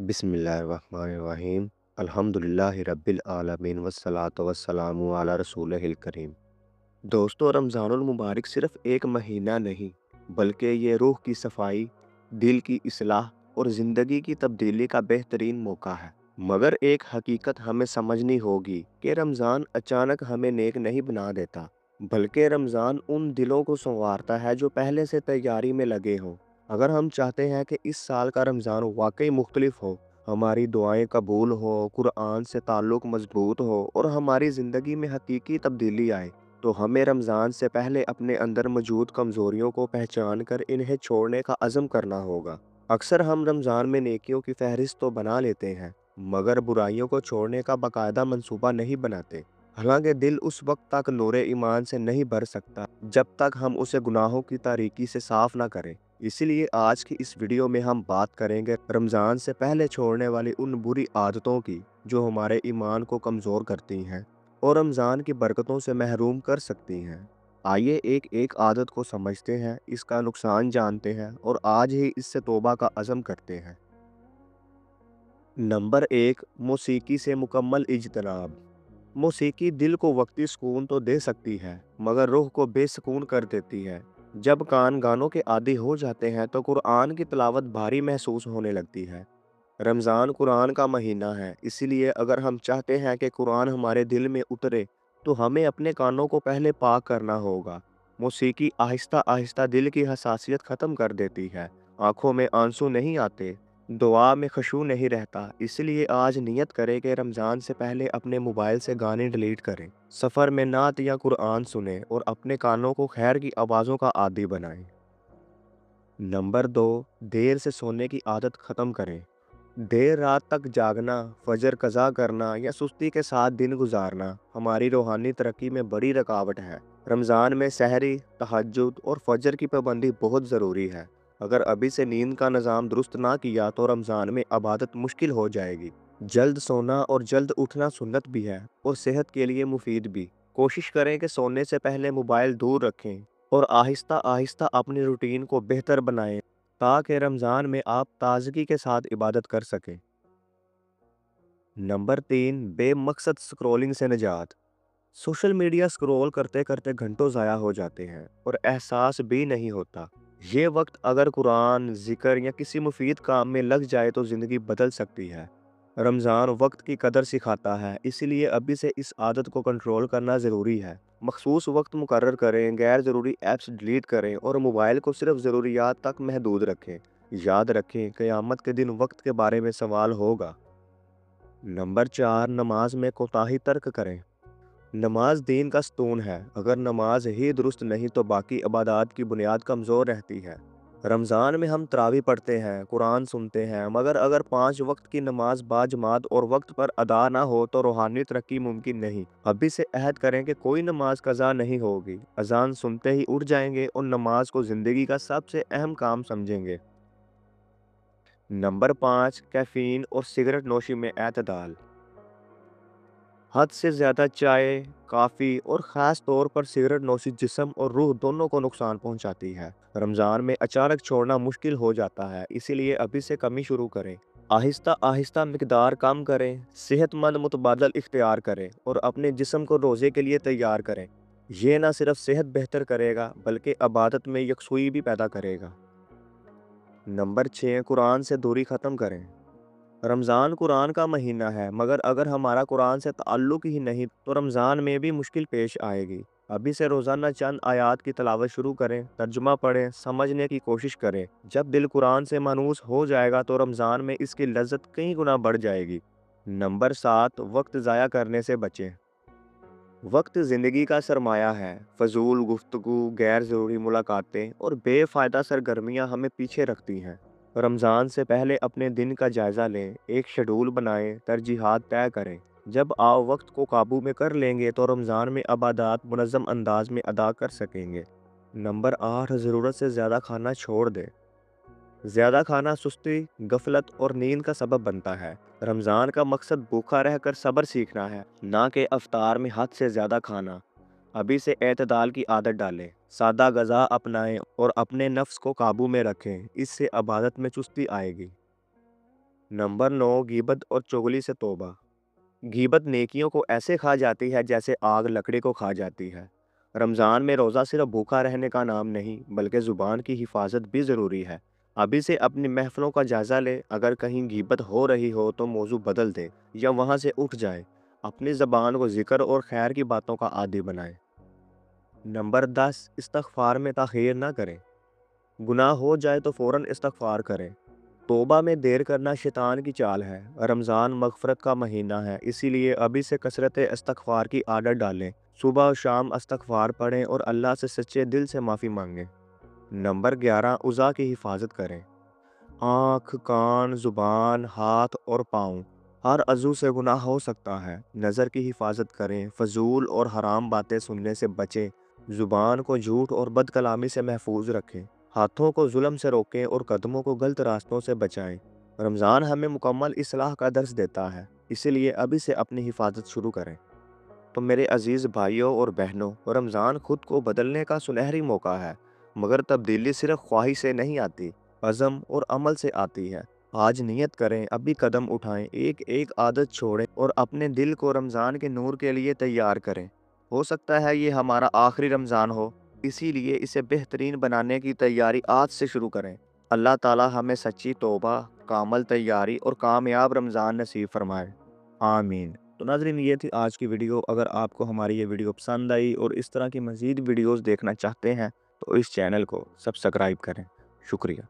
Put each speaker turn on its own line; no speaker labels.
बिस्मिल्लाहिर्रहमानिर्रहीम। अल्हम्दुलिल्लाहि रब्बिल आलमीन वस्सलातु वस्सलामु अला रसूलिहिल करीम। दोस्तों, रमज़ानुल मुबारक सिर्फ एक महीना नहीं, बल्कि ये रूह की सफाई, दिल की इस्लाह और ज़िंदगी की तब्दीली का बेहतरीन मौका है। मगर एक हकीकत हमें समझनी होगी कि रमज़ान अचानक हमें नेक नहीं बना देता, बल्कि रमज़ान उन दिलों को संवारता है जो पहले से तैयारी में लगे हों। अगर हम चाहते हैं कि इस साल का रमज़ान वाकई मुख्तलिफ हो, हमारी दुआएं कबूल हो, कुरान से ताल्लुक़ मजबूत हो और हमारी ज़िंदगी में हकीकी तब्दीली आए, तो हमें रमज़ान से पहले अपने अंदर मौजूद कमज़ोरियों को पहचान कर इन्हें छोड़ने का अज़म करना होगा। अक्सर हम रमज़ान में नेकियों की फहरिस्त तो बना लेते हैं, मगर बुराइयों को छोड़ने का बाकायदा मंसूबा नहीं बनाते। हालांकि दिल उस वक्त तक नूरे ईमान से नहीं भर सकता जब तक हम उसे गुनाहों की तारीकी से साफ ना करें। इसीलिए आज की इस वीडियो में हम बात करेंगे रमज़ान से पहले छोड़ने वाली उन बुरी आदतों की जो हमारे ईमान को कमज़ोर करती हैं और रमज़ान की बरकतों से महरूम कर सकती हैं। आइए एक एक आदत को समझते हैं, इसका नुकसान जानते हैं और आज ही इससे तौबा का अज़म करते हैं। नंबर 1, मौसीकी से मुकम्मल इज्तनाब। मौसीकी दिल को वक्ती सुकून तो दे सकती है, मगर रूह को बेसुकून कर देती है। जब कान गानों के आदी हो जाते हैं तो कुरान की तिलावत भारी महसूस होने लगती है। रमज़ान कुरान का महीना है, इसीलिए अगर हम चाहते हैं कि कुरान हमारे दिल में उतरे, तो हमें अपने कानों को पहले पाक करना होगा। मौसीकी आहिस्ता आहिस्ता दिल की हसासियत ख़त्म कर देती है, आंखों में आंसू नहीं आते, दुआ में खुशू नहीं रहता। इसलिए आज नियत करें कि रमज़ान से पहले अपने मोबाइल से गाने डिलीट करें, सफ़र में नात या कुरान सुने और अपने कानों को खैर की आवाज़ों का आदी बनाएं। नंबर 2, देर से सोने की आदत ख़त्म करें। देर रात तक जागना, फजर कज़ा करना या सुस्ती के साथ दिन गुजारना हमारी रूहानी तरक्की में बड़ी रुकावट है। रमज़ान में सहरी, तहज्जुद और फजर की पाबंदी बहुत ज़रूरी है। अगर अभी से नींद का निज़ाम दुरुस्त ना किया तो रमज़ान में इबादत मुश्किल हो जाएगी। जल्द सोना और जल्द उठना सुन्नत भी है और सेहत के लिए मुफीद भी। कोशिश करें कि सोने से पहले मोबाइल दूर रखें और आहिस्ता आहिस्ता अपनी रूटीन को बेहतर बनाएं, ताकि रमज़ान में आप ताजगी के साथ इबादत कर सकें। नंबर 3, बेमकसद स्क्रॉलिंग से निजात। सोशल मीडिया स्क्रॉल करते करते घंटों ज़ाया हो जाते हैं और एहसास भी नहीं होता। ये वक्त अगर कुरान, जिक्र या किसी मुफीद काम में लग जाए तो ज़िंदगी बदल सकती है। रमज़ान वक्त की कदर सिखाता है, इसीलिए अभी से इस आदत को कंट्रोल करना ज़रूरी है। मखसूस वक्त मुकर्रर करें, गैर ज़रूरी ऐप्स डिलीट करें और मोबाइल को सिर्फ ज़रूरियात तक महदूद रखें। याद रखें, क़यामत के दिन वक्त के बारे में सवाल होगा। नंबर 4, नमाज में कोताही तर्क करें। नमाज दीन का स्तून है, अगर नमाज ही दुरुस्त नहीं तो बाकी इबादत की बुनियाद कमज़ोर रहती है। रमज़ान में हम तरावी पढ़ते हैं, कुरान सुनते हैं, मगर अगर 5 वक्त की नमाज बाजमात और वक्त पर अदा ना हो तो रूहानी तरक्की मुमकिन नहीं। अभी से अहद करें कि कोई नमाज कज़ा नहीं होगी, अजान सुनते ही उठ जाएंगे और नमाज को ज़िंदगी का सबसे अहम काम समझेंगे। नंबर 5, कैफ़ीन और सिगरेट नोशी में एतदाल। हद से ज़्यादा चाय, कॉफ़ी और ख़ास तौर पर सिगरेट नोशी जिस्म और रूह दोनों को नुकसान पहुंचाती है। रमज़ान में अचानक छोड़ना मुश्किल हो जाता है, इसीलिए अभी से कमी शुरू करें। आहिस्ता आहिस्ता मिकदार कम करें, सेहतमंद मुतबादल इख्तियार करें और अपने जिस्म को रोज़े के लिए तैयार करें। ये न सिर्फ सेहत बेहतर करेगा बल्कि इबादत में यकसुई भी पैदा करेगा। नंबर 6, कुरान से दूरी ख़त्म करें। रमज़ान कुरान का महीना है, मगर अगर हमारा कुरान से ताल्लुक़ ही नहीं तो रमज़ान में भी मुश्किल पेश आएगी। अभी से रोज़ाना चंद आयात की तिलावत शुरू करें, तर्जुमा पढ़ें, समझने की कोशिश करें। जब दिल कुरान से मानूस हो जाएगा तो रमज़ान में इसकी लज्जत कई गुना बढ़ जाएगी। नंबर 7, वक्त ज़ाया करने से बचें। वक्त ज़िंदगी का सरमाया है। फ़जूल गुफ्तगू, गैर ज़रूरी मुलाकातें और बेफ़ायदा सरगर्मियाँ हमें पीछे रखती हैं। रमज़ान से पहले अपने दिन का जायज़ा लें, एक शेड्यूल बनाएं, तरजीहात तय करें। जब आप वक्त को काबू में कर लेंगे तो रमज़ान में इबादत मुनज़्ज़म अंदाज में अदा कर सकेंगे। नंबर 8, ज़रूरत से ज़्यादा खाना छोड़ दें। ज़्यादा खाना सुस्ती, गफलत और नींद का सबब बनता है। रमज़ान का मकसद भूखा रहकर सब्र सीखना है, ना कि अफ्तार में हद से ज़्यादा खाना। अभी से एतदाल की आदत डालें, सादा ग़ज़ा अपनाएं और अपने नफ्स को काबू में रखें, इससे इबादत में चुस्ती आएगी। नंबर 9, गीबत और चुगली से तौबा। गीबत नेकियों को ऐसे खा जाती है जैसे आग लकड़ी को खा जाती है। रमज़ान में रोज़ा सिर्फ भूखा रहने का नाम नहीं, बल्कि ज़ुबान की हिफाजत भी ज़रूरी है। अभी से अपनी महफ़िलों का जायज़ा ले, अगर कहीं गीबत हो रही हो तो मौजू बदल दे या वहाँ से उठ जाए। अपनी ज़बान को ज़िक्र और खैर की बातों का आदी बनाएं। नंबर 10, इस्तग़फ़ार में ताख़ीर ना करें। गुनाह हो जाए तो फ़ौरन इस्तग़फ़ार करें। तौबा में देर करना शैतान की चाल है। रमज़ान मग़फ़िरत का महीना है, इसीलिए अभी से कसरत इस्तग़फ़ार की आदत डालें। सुबह और शाम इस्तग़फ़ार पढ़ें और अल्लाह से सच्चे दिल से माफ़ी मांगें। नंबर 11, उज़ा की हिफाजत करें। आँख, कान, ज़ुबान, हाथ और पाँव, हर अज़ू से गुनाह हो सकता है। नज़र की हिफाजत करें, फ़ज़ूल और हराम बातें सुनने से बचें। ज़ुबान को झूठ और बदकलामी से महफूज रखें। हाथों को जुल्म से रोकें और कदमों को गलत रास्तों से बचाएं। रमज़ान हमें मुकम्मल इस्लाह का दर्स देता है, इसीलिए अभी से अपनी हिफाजत शुरू करें। तो मेरे अजीज़ भाइयों और बहनों, रमज़ान खुद को बदलने का सुनहरी मौका है, मगर तब्दीली सिर्फ ख्वाहिश से नहीं आती, अज़म और अमल से आती है। आज नियत करें, अभी कदम उठाएं, एक एक आदत छोड़ें और अपने दिल को रमज़ान के नूर के लिए तैयार करें। हो सकता है ये हमारा आखिरी रमज़ान हो, इसीलिए इसे बेहतरीन बनाने की तैयारी आज से शुरू करें। अल्लाह ताला हमें सच्ची तौबा, कामल तैयारी और कामयाब रमज़ान नसीब फरमाए। आमीन। तो नाज़रीन, ये थी आज की वीडियो। अगर आपको हमारी ये वीडियो पसंद आई और इस तरह की मज़ीद वीडियोज़ देखना चाहते हैं तो इस चैनल को सब्सक्राइब करें। शुक्रिया।